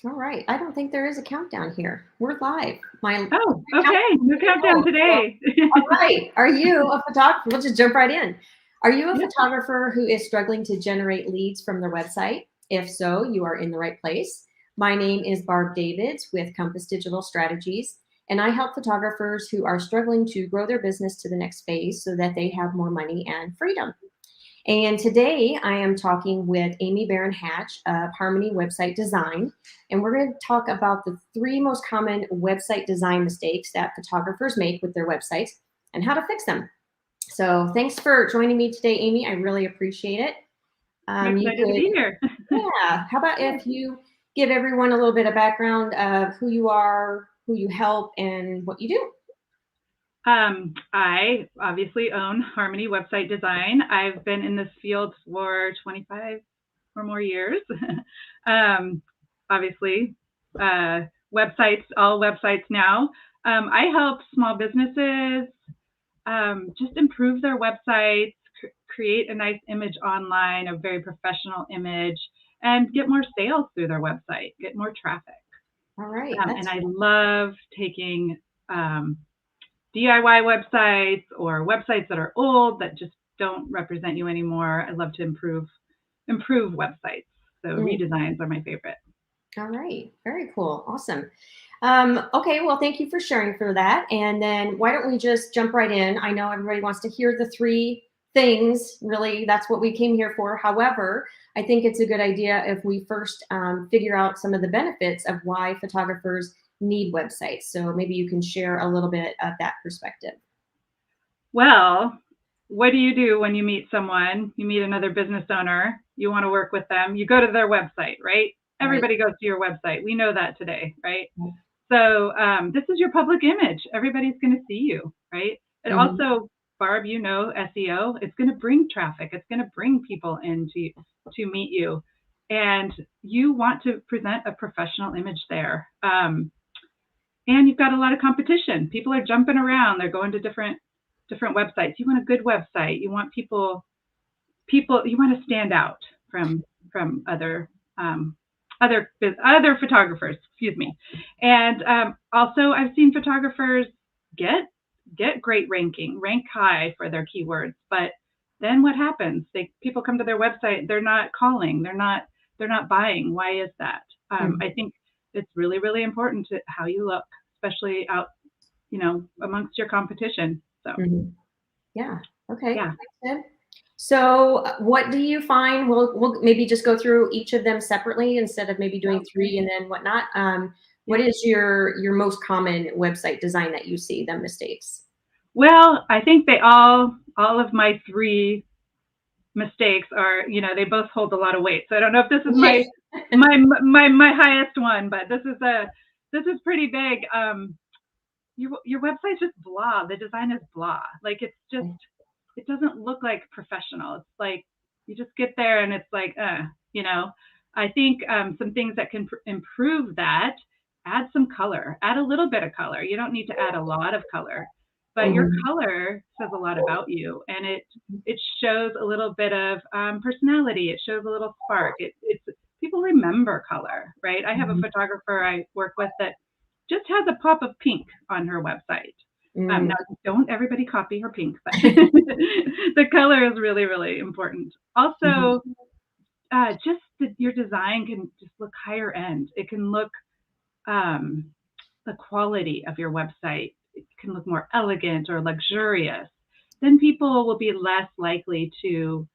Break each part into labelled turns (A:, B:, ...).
A: All right. I don't think there is a countdown here. We're live.
B: Oh,
A: My
B: okay. New countdown
A: countdown. All
B: today.
A: right. Are you a photographer? We'll just jump right in. Are you a
B: Yep.
A: photographer who is struggling to generate leads from their website? If so, you are in the right place. My name is Barb Davids with Compass Digital Strategies, and I help photographers who are struggling to grow their business to the next phase so that they have more money and freedom. And today I am talking with Amy Barron Hatch of Harmony Website Design. And we're going to talk about the three most common website design mistakes that photographers make with their websites and how to fix them. So thanks for joining me today, Amy. I really appreciate it.
B: I'm
A: You
B: excited to
A: could,
B: be here.
A: yeah, how about if you give everyone a little bit of background of who you are, who you help, and what you do?
B: I obviously own Harmony Website Design. I've been in this field for 25 or more years. um, obviously, websites, all websites now. I help small businesses just improve their websites, create a nice image online, a very professional image, and get more sales through their website, get more traffic.
A: All right.
B: And I love taking DIY websites or websites that are old that just don't represent you anymore. I love to improve websites. So redesigns are my favorite.
A: All right. Very cool. Awesome. Okay. Well, thank you for sharing for that. And then why don't we just jump right in? I know everybody wants to hear the three things. Really, that's what we came here for. However, I think it's a good idea if we first figure out some of the benefits of why photographers need websites. So maybe you can share a little bit of that perspective.
B: Well, what do you do when you meet someone? You meet another business owner, you want to work with them, you go to their website, right?
A: Right.
B: Everybody goes to your website. We know that today, right?
A: Right.
B: So this is your public image. Everybody's going to see you, right? And also, Barb, you know, SEO, it's going to bring traffic. It's going to bring people in to meet you. And you want to present a professional image there. And you've got a lot of competition. People are jumping around. They're going to different websites. You want a good website. You want people you want to stand out from other photographers, excuse me. And also I've seen photographers get great rank high for their keywords, but then what happens? People come to their website, they're not calling, they're not buying. Why is that? I think it's really, really important to how you look, especially out, amongst your competition. So
A: Yeah. Okay.
B: yeah.
A: Good. So, what do you find? We'll maybe just go through each of them separately instead of maybe doing three and then whatnot. What is your most common website design that you see, the mistakes?
B: Well, I think all of my three mistakes are, they both hold a lot of weight. So I don't know if this is my highest one, but this is pretty big. Your website's just blah. The design is blah. Like it doesn't look like professional. It's like you just get there and it's like, I think some things that can improve that, add some color, add a little bit of color. You don't need to add a lot of color, but your color says a lot about you, and it shows a little bit of personality. It shows a little spark. It's people remember color, right? I have a photographer I work with that just has a pop of pink on her website. Now, don't everybody copy her pink, but the color is really, really important. Also, your design can just look higher end. It can look the quality of your website. It can look more elegant or luxurious. Then people will be less likely to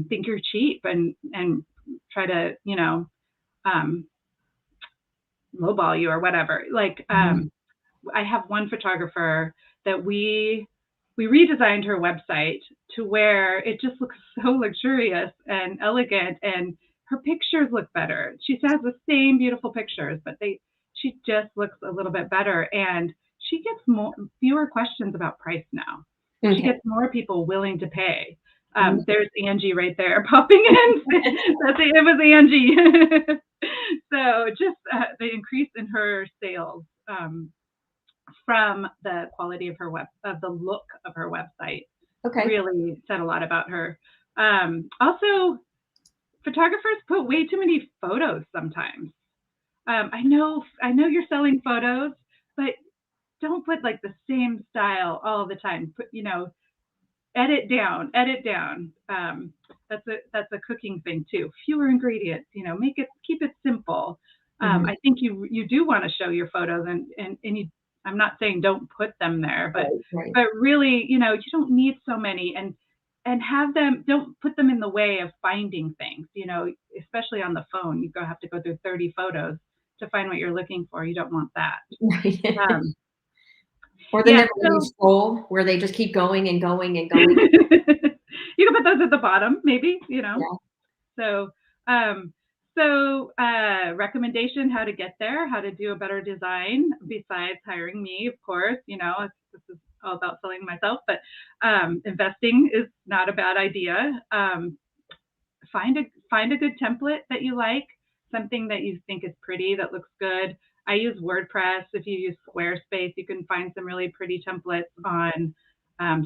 B: think you're cheap and try to lowball you or whatever. Like I have one photographer that we redesigned her website to where it just looks so luxurious and elegant, and her pictures look better. She has the same beautiful pictures, but she just looks a little bit better, and she gets fewer questions about price now. She gets more people willing to pay. There's Angie right there popping in. It was Angie. So just the increase in her sales from the quality of the look of her website really said a lot about her. Also, photographers put way too many photos sometimes. I know you're selling photos, but don't put like the same style all the time. Put, edit down, edit down. That's a cooking thing too. Fewer ingredients, keep it simple.
A: Mhm.
B: I think you do want to show your photos, and I'm not saying don't put them there, but
A: Right, right.
B: really, you don't need so many, and don't put them in the way of finding things, especially on the phone. Have to go through 30 photos to find what you're looking for. You don't want that.
A: Right.
B: Um,
A: Or the
B: yeah,
A: never-ending
B: so
A: scroll where they just keep going and going and going.
B: you can put those at the bottom, maybe,
A: Yeah.
B: So, recommendation, how to get there, how to do a better design besides hiring me, of course. This is all about selling myself, but investing is not a bad idea. Find a good template that you like, something that you think is pretty, that looks good. I use WordPress. If you use Squarespace, you can find some really pretty templates on,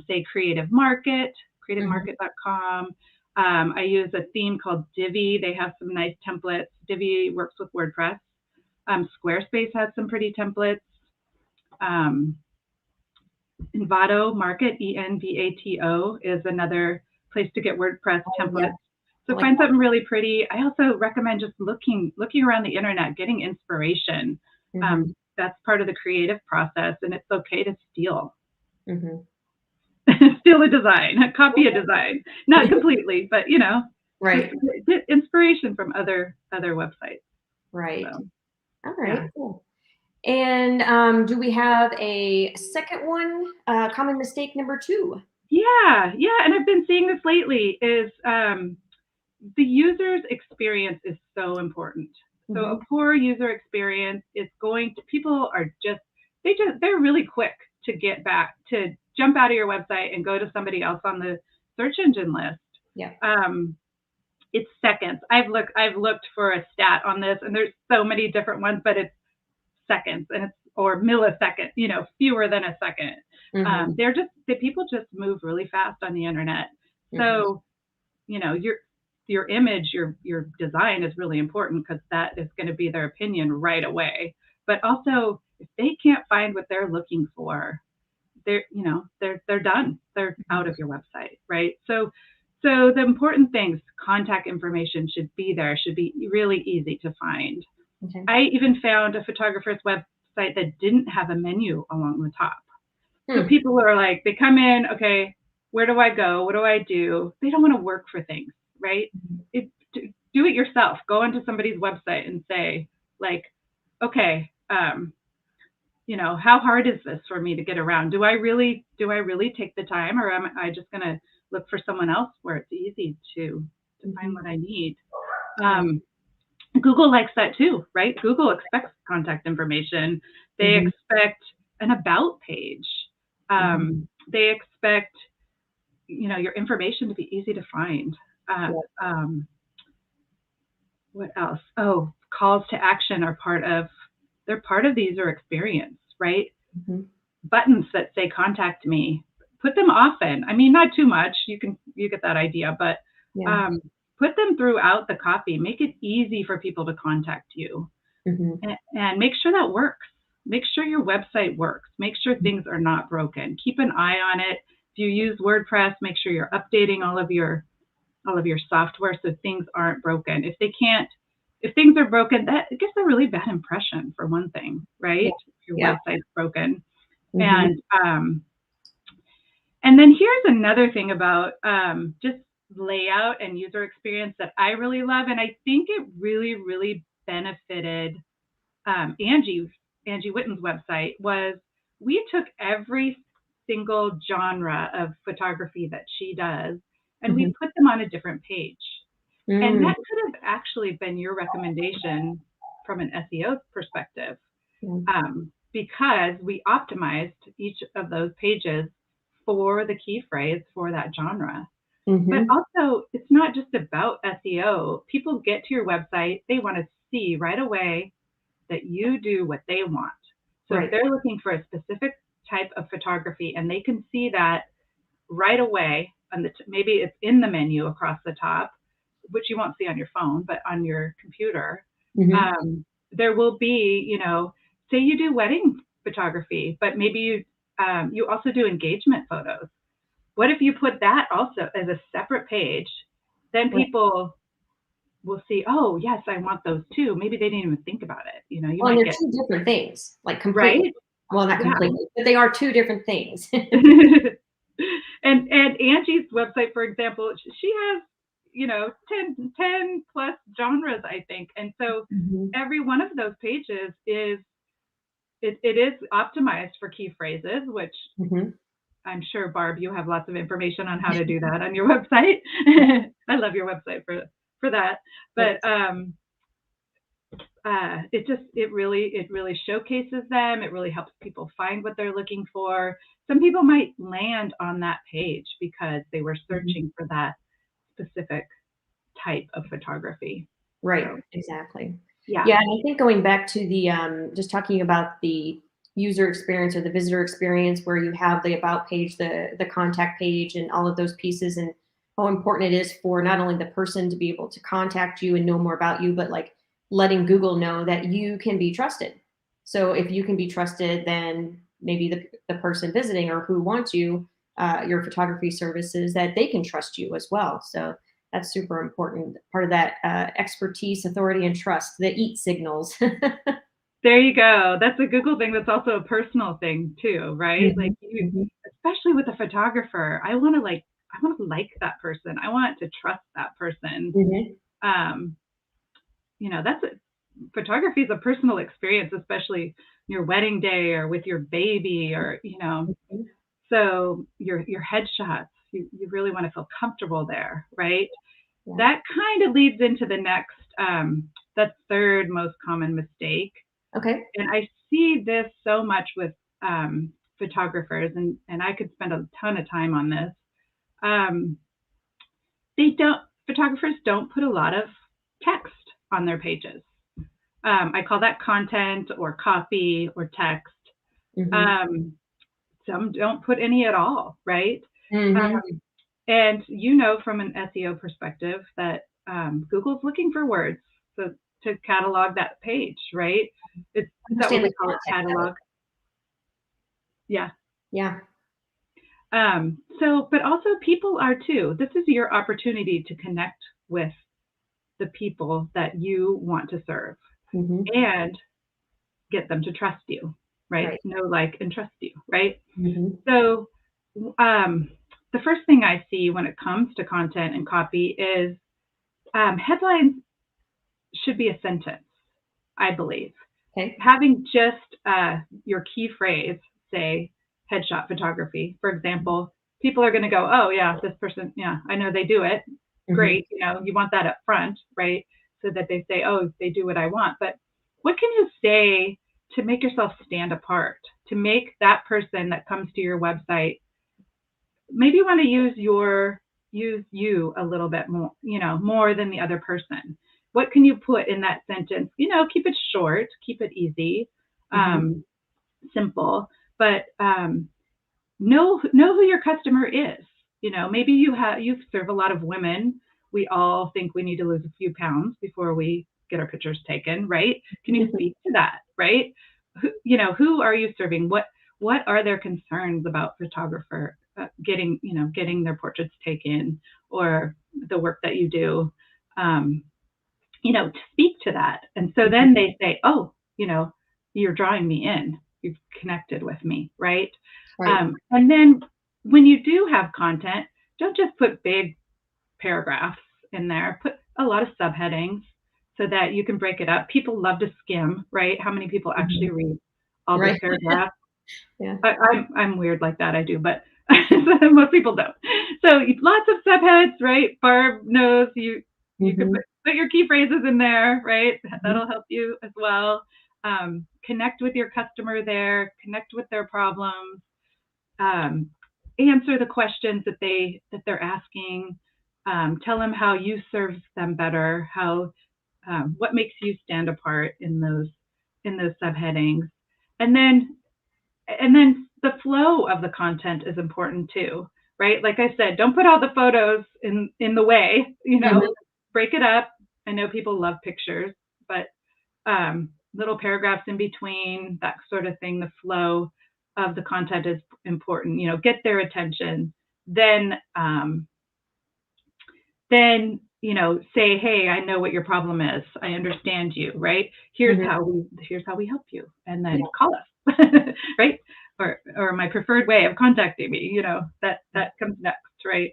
B: say, Creative Market,
A: Mhm.
B: creativemarket.com. I use a theme called Divi. They have some nice templates. Divi works with WordPress. Squarespace has some pretty templates. Um, Envato Market, Envato, is another place to get WordPress
A: Oh, yeah.
B: templates.
A: I
B: So
A: like
B: find
A: that.
B: something really pretty. I also recommend just looking around the internet, getting inspiration.
A: Mhm.
B: That's part of the creative process, and it's okay to steal.
A: Mhm.
B: Steal a design, copy a design, not completely, but just
A: Right,
B: get inspiration from other websites.
A: right.
B: So
A: All
B: yeah.
A: right, cool. And, do we have a second one? Common mistake number 2.
B: Yeah, and I've been seeing this lately is the user's experience is so important. So a
A: Mhm.
B: poor user experience is people are they're really quick to get back to jump out of your website and go to somebody else on the search engine list.
A: Yeah.
B: Um, it's seconds. I've looked for a stat on this, and there's so many different ones, but it's seconds, or millisecond, fewer than a second.
A: Mhm.
B: The people just move really fast on the internet.
A: Mhm.
B: So your image, your design is really important, because that is going to be their opinion right away. But also, if they can't find what they're looking for, they're done. They're out
A: Mhm.
B: of your website, right? So the important things, contact information should be there, should be really easy to find.
A: Okay.
B: I even found a photographer's website that didn't have a menu along the top. So
A: Hmm.
B: people are like, they come in, okay, where do I go? What do I do? They don't want to work for things, right?
A: Mhm.
B: Do it yourself. Go into somebody's website and say, like, okay, how hard is this for me to get around? Do I really take the time, or am I just going to look for someone else where it's easy to find
A: Mhm.
B: what I need?
A: Right.
B: Um, Google likes that too, right? Google expects contact information. They
A: Mhm.
B: expect an about page.
A: Mhm.
B: They expect, your information to be easy to find. Uh,
A: Yeah.
B: um, what else? Oh, calls to action are they're part of the user experience, right?
A: Mhm.
B: Buttons that say contact me, put them often. I mean, not too much. You get that idea, but
A: Yeah.
B: um, put them throughout the copy. Make it easy for people to contact you,
A: Mhm.
B: and make sure that works. Make sure your website works. Make sure things are not broken. Keep an eye on it. If you use WordPress, make sure you're updating all of your software so things aren't broken. If things are broken, that it gives a really bad impression, for one thing,
A: Yeah.
B: right? If your
A: Yeah.
B: website's broken.
A: Mhm.
B: And and then here's another thing about just layout and user experience that I really love, and I think it really, really benefited Angie Witten's website. Was we took every single genre of photography that she does, and we
A: Mhm.
B: put them on a different page. And
A: Mm.
B: that could have actually been your recommendation from an SEO perspective,
A: Yeah.
B: because we optimized each of those pages for the key phrase for that genre. But
A: Mhm.
B: also, it's not just about SEO. People get to your website, they want to see right away that you do what they want. So if
A: Right.
B: they're looking for a specific type of photography and they can see that right away, maybe it's in the menu across the top, which you won't see on your phone, but on your computer,
A: Mhm.
B: um, there will be, say you do wedding photography, but maybe you also do engagement photos. What if you put that also as a separate page? Then
A: Right.
B: people will see, oh, yes, I want those too. Maybe they didn't even think about it. You
A: Well, and
B: might
A: they're
B: get,
A: two different things, like completely.
B: right?
A: Well, not
B: Yeah.
A: completely, but they are two different things.
B: and Angie's website, for example, she has, 10 plus genres, I think. And so
A: Mhm.
B: every one of those pages it is optimized for key phrases, which
A: Mhm.
B: I'm sure, Barb, you have lots of information on how to do that on your website. I love your website for that. But it really showcases them. It really helps people find what they're looking for. Some people might land on that page because they were
A: Mhm.
B: searching for that specific type of photography.
A: Right,
B: So
A: exactly.
B: yeah.
A: Yeah, and I think going back to the just talking about the user experience or the visitor experience, where you have the about page, the contact page, and all of those pieces, and how important it is for not only the person to be able to contact you and know more about you, but like letting Google know that you can be trusted. So if you can be trusted, then maybe the person visiting or who wants you, your photography services, that they can trust you as well. So that's super important. Part of that expertise, authority, and trust, the EAT signals.
B: There you go. That's a Google thing. That's also a personal thing too, right? Like
A: Mhm,
B: you,
A: mhm,
B: especially with a photographer, I want to like that person. I want to trust that person.
A: mhm.
B: Um, that's photography is a personal experience, especially your wedding day or with your baby or,
A: Mhm.
B: so your headshots, you really want to feel comfortable there, right?
A: Yeah.
B: That kind of leads into the next, the third most common mistake.
A: Okay.
B: And I see this so much with photographers, and I could spend a ton of time on this. Um, they don't Photographers don't put a lot of text on their pages. I call that content or copy or text.
A: Mhm.
B: Um, some don't put any at all, right?
A: Mhm.
B: And from an SEO perspective that Google's looking for words to catalog that page, right? Is that what
A: Understand
B: we
A: the
B: call it?
A: context of it.
B: Catalog? Yeah.
A: Yeah.
B: But also people are too. This is your opportunity to connect with the people that you want to serve
A: Mhm.
B: and get them to trust you, right?
A: Right.
B: Know, like, and trust you, right?
A: Mhm.
B: So, um, the first thing I see when it comes to content and copy is headlines should be a sentence, I believe.
A: Okay.
B: Having just your key phrase, say headshot photography, for example, people are going to go, oh, yeah, this person, yeah, I know they do it.
A: Mhm.
B: Great. You want that up front, right? So that they say, oh, they do what I want. But what can you say to make yourself stand apart, to make that person that comes to your website maybe you want to use you a little bit more, more than the other person. What can you put in that sentence? Keep it short, keep it easy,
A: Mhm.
B: simple, but know who your customer is. Maybe you serve a lot of women. We all think we need to lose a few pounds before we get our pictures taken, right? Can you speak to that, right? Who are you serving? What are their concerns about photographer getting their portraits taken or the work that you do? Um, to speak to that. And so
A: Mhm.
B: then they say, oh, you're drawing me in. You've connected with me, right?
A: Right.
B: And then when you do have content, don't just put big paragraphs in there. Put a lot of subheadings so that you can break it up. People love to skim, right? How many people
A: Mhm.
B: actually read all this
A: Right.
B: paragraph?
A: Yeah.
B: I'm weird like that. I do, but most people don't. So lots of subheads, right? Barb knows you could
A: Mhm.
B: put your key phrases in there, right?
A: Mhm.
B: That'll help you as well. Connect with your customer there. Connect with their problems. Um, Answer the questions that they're asking. Tell them how you serve them better. What makes you stand apart in those subheadings, and then the flow of the content is important too, right? Like I said, don't put all the photos in the way,
A: Mhm.
B: break it up. I know people love pictures, but little paragraphs in between, that sort of thing. The flow of the content is important. Get their attention. Then say, hey, I know what your problem is. I understand you, right? Here's how we help you, and then call us, right? Or my preferred way of contacting me. That comes next, right?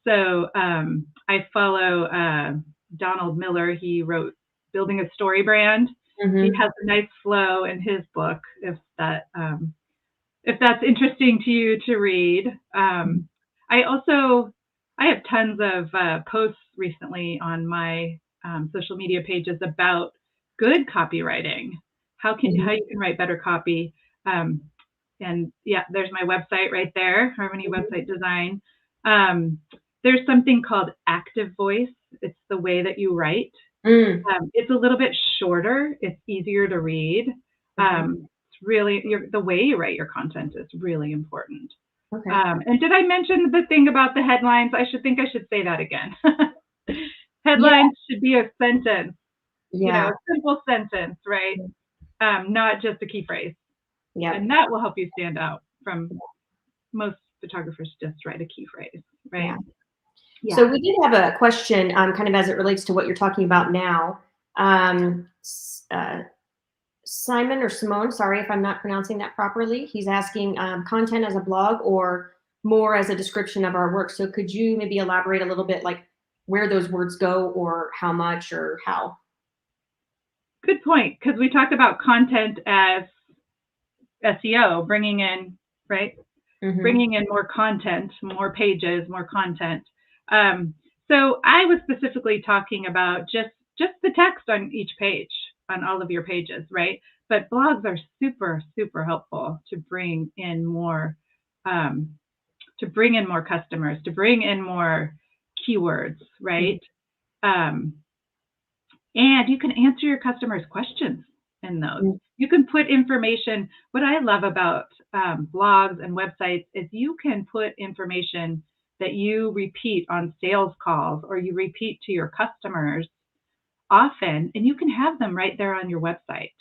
B: So I follow Donald Miller. He wrote Building a Story Brand. He has a nice flow in his book, if that's interesting to you to read. I have tons of posts recently on my social media pages about good copywriting, how you can write better copy. And yeah, there's my website right there, Harmony Website Design. There's something called active voice. It's the way that you write. It's a little bit shorter. It's easier to read. It's really the way you write your content is really important.
A: Okay.
B: And did I mention the thing about the headlines? I should say that again. Headlines should be a sentence. A simple sentence, right? Not just a key phrase. Yeah. And that will help you stand out from most photographers. Just write a key phrase, right?
A: Yeah. So we did have a question, kind of as it relates to what you're talking about now. Simon or Simone, sorry if I'm not pronouncing that properly. He's asking content as a blog or more as a description of our work. So could you maybe elaborate a little bit, like where those words go or how much or how?
B: Good point, because we talked about content as SEO, bringing in, right? Bringing in more content, more pages, more content. So I was specifically talking about just the text on each page, on all of your pages, right? But blogs are super, super helpful to bring in more customers, to bring in more keywords, right? And you can answer your customers' questions in those. You can put information. What I love about blogs and websites is you can put information that you repeat on sales calls or you repeat to your customers often, and you can have them right there on your website.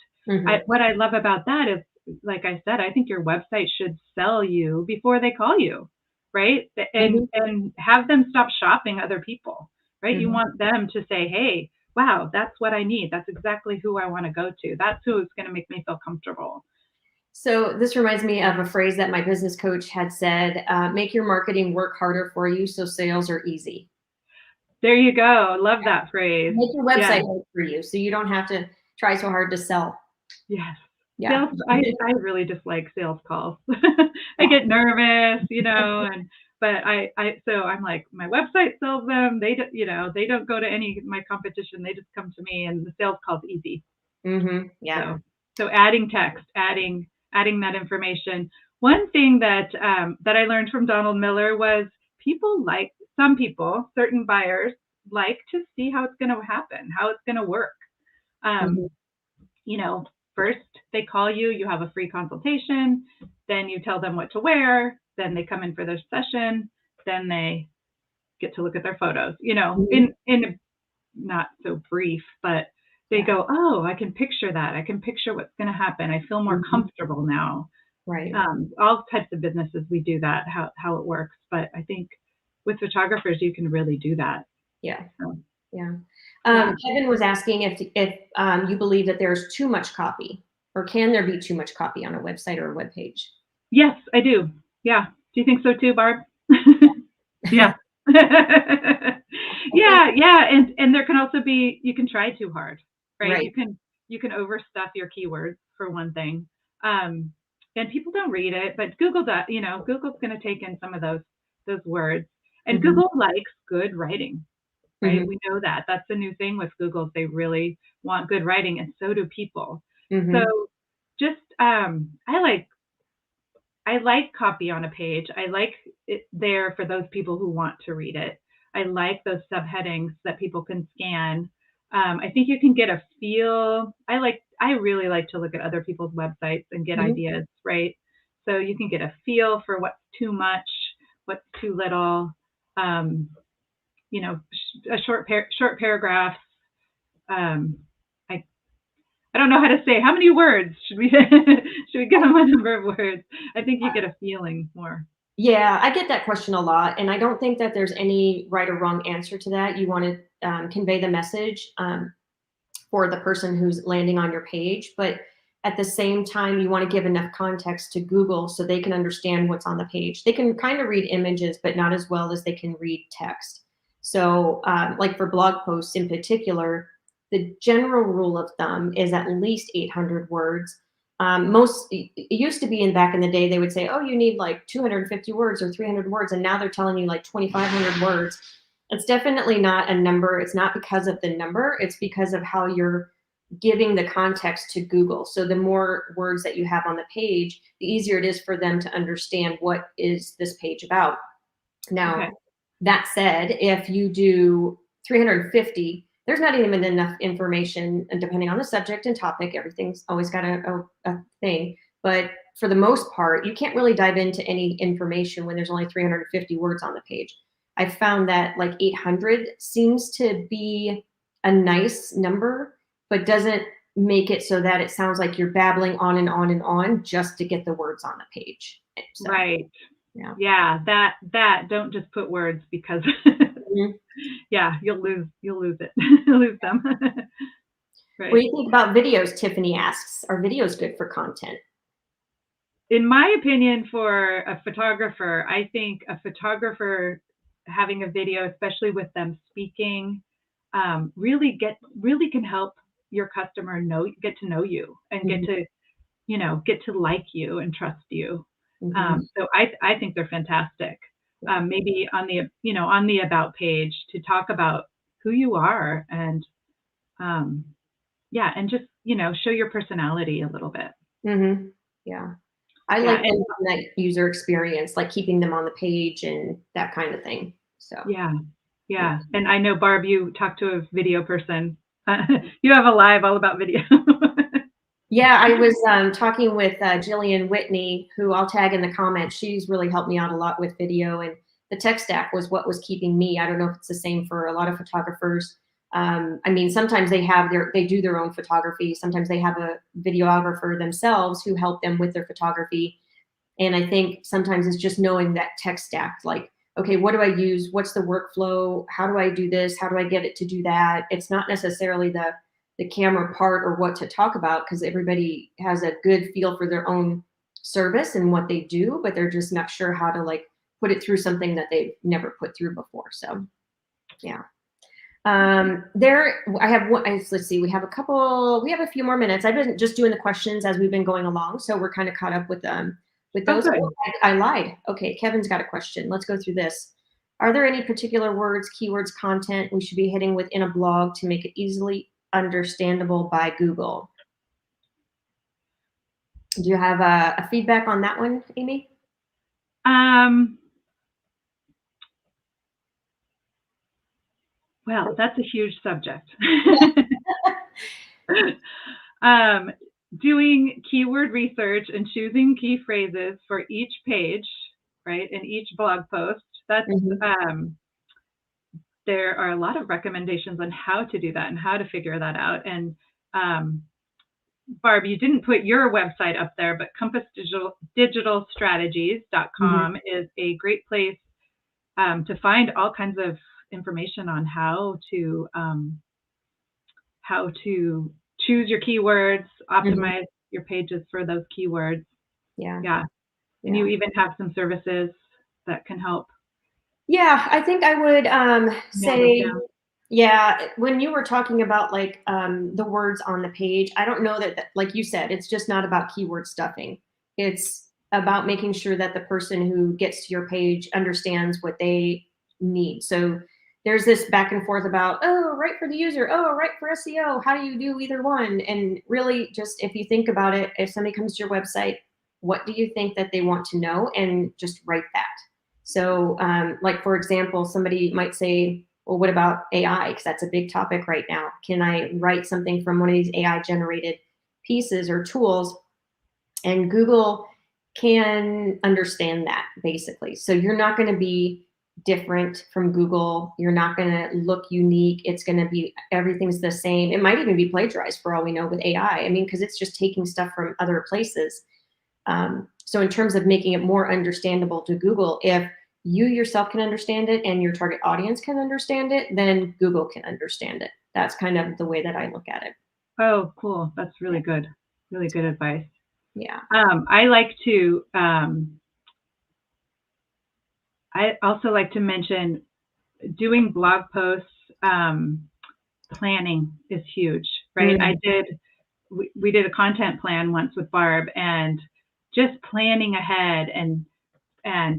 B: What I love about that is, like I said, I think your website should sell you before they call you, right? And have them stop shopping other people, right? You want them to say, hey, wow, that's what I need. That's exactly who I want to go to. That's who is going to make me feel comfortable.
A: So this reminds me of a phrase that my business coach had said, make your marketing work harder for you so sales are easy.
B: There you go. Love that phrase.
A: Make your website work for you so you don't have to try so hard to sell.
B: Yes. Yeah. I really dislike sales calls. I get nervous, but so I'm like, my website sells them. They don't go to any of my competition. They just come to me, and the sales call's easy.
A: Yeah.
B: So adding text, adding that information. One thing that I learned from Donald Miller was certain buyers like to see how it's going to happen, how it's going to work. First they call you, you have a free consultation, then you tell them what to wear, then they come in for their session, then they get to look at their photos, in not so brief, but they go, oh, I can picture that. I can picture what's going to happen. I feel more comfortable now.
A: Right.
B: All types of businesses, we do that, how it works. But I think with photographers, you can really do that.
A: Yeah. So, yeah. Kevin was asking if you believe that there's too much copy, or can there be too much copy on a website or a web page?
B: Yes, I do. Yeah. Do you think so too, Barb? Yeah. Yeah. And there can also be, you can try too hard, right? You can overstuff your keywords, for one thing. And people don't read it, but Google does, Google's going to take in some of those words. And Google likes good writing, right? We know that. That's the new thing with Google. They really want good writing, and so do people. So just, I like copy on a page. I like it there for those people who want to read it. I like those subheadings that people can scan. I think you can get a feel. I really like to look at other people's websites and get ideas, right? So you can get a feel for what's too much, what's too little. A short paragraph. I don't know how to say how many words should we should we give them a number of words. I think you get a feeling more.
A: Yeah, I get that question a lot, and I don't think that there's any right or wrong answer to that. You want to convey the message for the person who's landing on your page, but at the same time, you want to give enough context to Google so they can understand what's on the page. They can kind of read images, but not as well as they can read text. So, like for blog posts in particular, the general rule of thumb is at least 800 words. It used to be in back in the day, they would say, oh, you need like 250 words or 300 words. And now they're telling you like 2,500 words. It's definitely not a number. It's not because of the number. It's because of how you're giving the context to Google. So the more words that you have on the page, the easier it is for them to understand what is this page about. Now,
B: Okay.
A: that said, if you do 350, there's not even enough information, and depending on the subject and topic, everything's always got a thing. But for the most part, you can't really dive into any information when there's only 350 words on the page. I found that like 800 seems to be a nice number, but doesn't make it so that it sounds like you're babbling on and on and on just to get the words on the page. So,
B: Right.
A: yeah.
B: Yeah, that don't just put words because
A: Mhm.
B: yeah, you'll lose it. You'll lose them.
A: What do
B: Right.
A: you think about videos? Tiffany asks, are videos good for content?
B: In my opinion, for a photographer, I think a photographer having a video, especially with them speaking, really can help your customer get to know you and
A: Mhm.
B: get to like you and trust you.
A: Mhm.
B: So I think they're fantastic.
A: Yeah.
B: Maybe on the about page to talk about who you are and um, yeah, and just show your personality a little bit.
A: Mhm. Yeah. I
B: Yeah,
A: like
B: and
A: that user experience, like keeping them on the page and that kind of thing. So,
B: yeah,
A: yeah.
B: yeah. And I know Barb, you talk to a video person. You have a live all about video.
A: Yeah, I was talking with Jillian Whitney, who I'll tag in the comments. She's really helped me out a lot with video, and the tech stack was what was keeping me. I don't know if it's the same for a lot of photographers. I mean, sometimes they do their own photography. Sometimes they have a videographer themselves who help them with their photography. And I think sometimes it's just knowing that tech stack, like, okay, what do I use? What's the workflow? How do I do this? How do I get it to do that? It's not necessarily the camera part or what to talk about, because everybody has a good feel for their own service and what they do, but they're just not sure how to like put it through something that they've never put through before. So yeah. I have one, let's see, we have a few more minutes. I've been just doing the questions as we've been going along. So we're kind of caught up with
B: Oh,
A: those.
B: good.
A: Oh, I lied. Okay. Kevin's got a question. Let's go through this. Are there any particular words, keywords, content we should be hitting within a blog to make it easily understandable by Google? Do you have a feedback on that one, Amy?
B: Um, well, that's a huge subject. um, Doing keyword research and choosing key phrases for each page, right, in each blog post. That's
A: Mhm.
B: there are a lot of recommendations on how to do that and how to figure that out. And um, Barb, you didn't put your website up there, but
A: Mhm.
B: compassdigitalstrategies.com is a great place to find all kinds of information on how to choose your keywords,
A: Mhm.
B: optimize your pages for those keywords.
A: Yeah.
B: Yeah. And
A: Yeah.
B: you even have some services that can help
A: Yeah, I think I would
B: nail those
A: say,
B: down.
A: yeah, when you were talking about like the words on the page, I don't know that, like you said, it's just not about keyword stuffing. It's about making sure that the person who gets to your page understands what they need. So there's this back and forth about, oh, right for the user, oh, right for SEO. How do you do either one? And really, just if you think about it, if somebody comes to your website, what do you think that they want to know? And just write that. So, like for example, somebody might say, well, what about AI? Because that's a big topic right now. Can I write something from one of these AI generated pieces or tools? And Google can understand that basically. So you're not going to be different from Google. You're not going to look unique. It's going to be, everything's the same. It might even be plagiarized for all we know with AI. I mean, because it's just taking stuff from other places. So in terms of making it more understandable to Google, if you yourself can understand it and your target audience can understand it, then Google can understand it. That's kind of the way that I look at it.
B: Oh, cool. That's really good. Really good advice.
A: Yeah.
B: I like to, I also like to mention doing blog posts, planning is huge, right? We did a content plan once with Barb, and just planning ahead and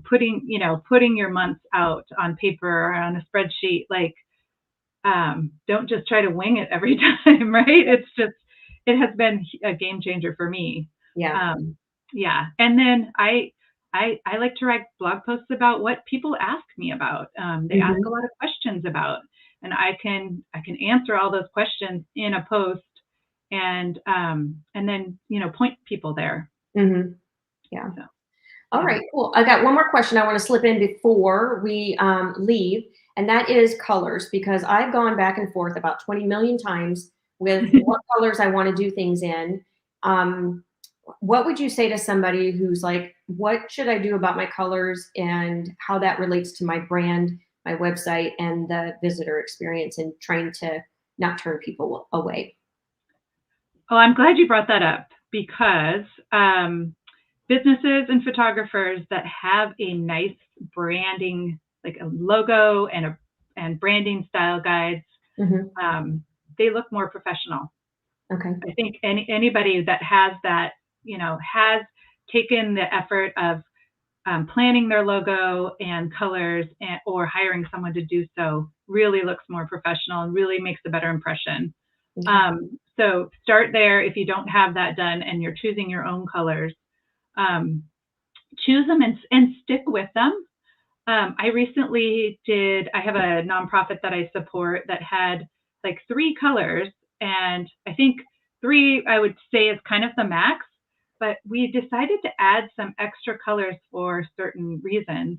B: putting your months out on paper or on a spreadsheet. Like, don't just try to wing it every time, right? It has been a game changer for me.
A: Yeah.
B: Yeah. And then I like to write blog posts about what people ask me about. They ask a lot of questions about, and I can answer all those questions in a post, and then point people there.
A: Yeah. So, all right, cool. I got one more question I want to slip in before we leave, and that is colors, because I've gone back and forth about 20 million times with what colors I want to do things in. What would you say to somebody who's like, what should I do about my colors and how that relates to my brand, my website, and the visitor experience, and trying to not turn people away?
B: Oh, I'm glad you brought that up, because businesses and photographers that have a nice branding, like a logo and branding style guides, they look more professional.
A: Okay.
B: I think anybody that has that, has taken the effort of planning their logo and colors, or hiring someone to do so, really looks more professional and really makes a better impression. So start there. If you don't have that done and you're choosing your own colors, choose them and stick with them. I have a nonprofit that I support that had like 3 colors, and I think 3, I would say, is kind of the max, but we decided to add some extra colors for certain reasons.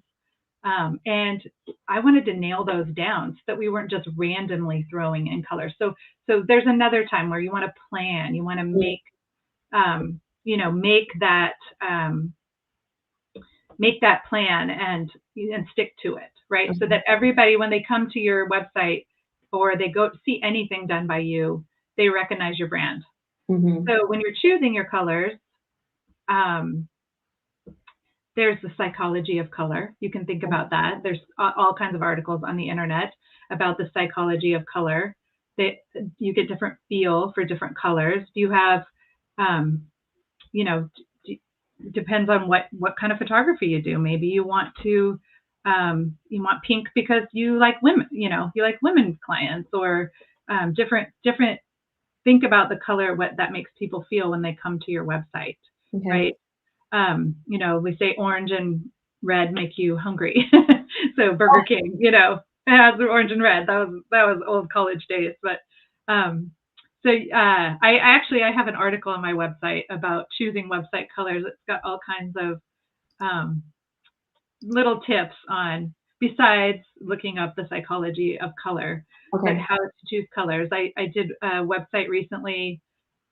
B: And I wanted to nail those down so that we weren't just randomly throwing in colors. So there's another time where you want to plan, you want to make that plan and stick to it, right? So that everybody, when they come to your website or they go see anything done by you, they recognize your brand. So when you're choosing your colors, there's the psychology of color. You can think about that. There's all kinds of articles on the internet about the psychology of color. That you get different feel for different colors. Do you have, depends on what kind of photography you do. Maybe you want pink because you like women. You like women clients, or different. Think about the color, what that makes people feel when they come to your website, right? We say orange and red make you hungry. So Burger King, it has orange and red. That was old college days. But I have an article on my website about choosing website colors. It's got all kinds of little tips on, besides looking up the psychology of color, but how to choose colors. I did a website recently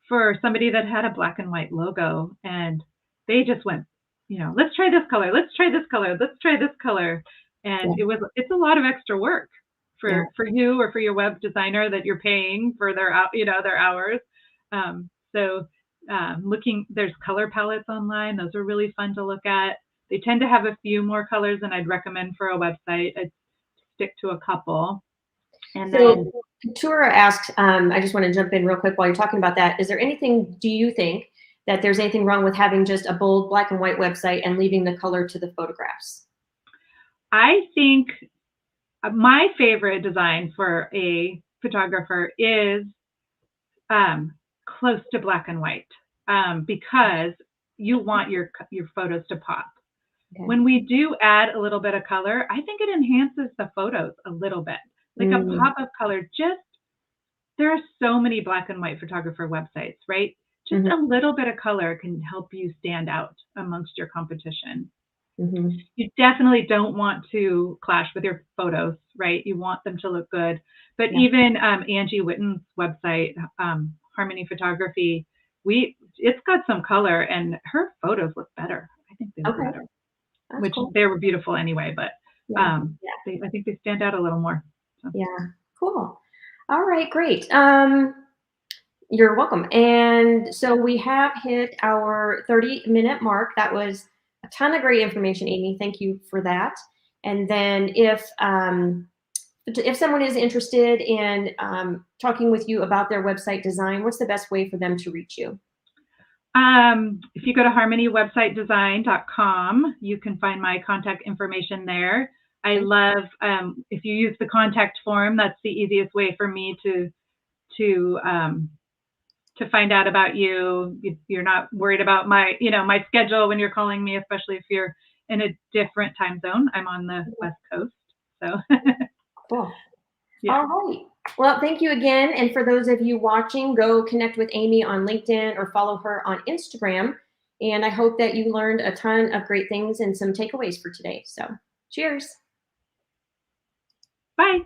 B: for somebody that had a black and white logo, and they just went, let's try this color, let's try this color, let's try this color. And it's a lot of extra work for you or for your web designer that you're paying for their hours. There's color palettes online. Those are really fun to look at. They tend to have a few more colors than I'd recommend for a website. I'd stick to a couple. And then
A: Tura asks, I just want to jump in real quick while you're talking about that. Do you think that there's anything wrong with having just a bold black and white website and leaving the color to the photographs?
B: I think my favorite design for a photographer is close to black and white, because you want your photos to pop. When we do add a little bit of color, I think it enhances the photos a little bit. Like a pop of color. There are so many black and white photographer websites, right? Just a little bit of color can help you stand out amongst your competition.
A: Mhm.
B: You definitely don't want to clash with your photos, right? You want them to look good. But
A: Yeah.
B: even Angie Witten's website, Harmony Photography, it's got some color, and her photos look better. I think they look
A: Okay.
B: better,
A: That's
B: which
A: cool.
B: they were beautiful anyway, but
A: Yeah.
B: I think they stand out a little more. So.
A: Yeah. Cool. All right, great. You're welcome. And so we have hit our 30-minute mark. That was a ton of great information, Amy. Thank you for that. And then if someone is interested in talking with you about their website design, what's the best way for them to reach you?
B: If you go to harmonywebsitedesign.com, you can find my contact information there. I
A: Okay.
B: love if you use the contact form. That's the easiest way for me to find out about you. You're not worried about my schedule when you're calling me, especially if you're in a different time zone. I'm on the West Coast, so
A: Cool.
B: yeah.
A: All right. Well, thank you again. And for those of you watching, go connect with Amy on LinkedIn or follow her on Instagram. And I hope that you learned a ton of great things and some takeaways for today. So cheers.
B: Bye.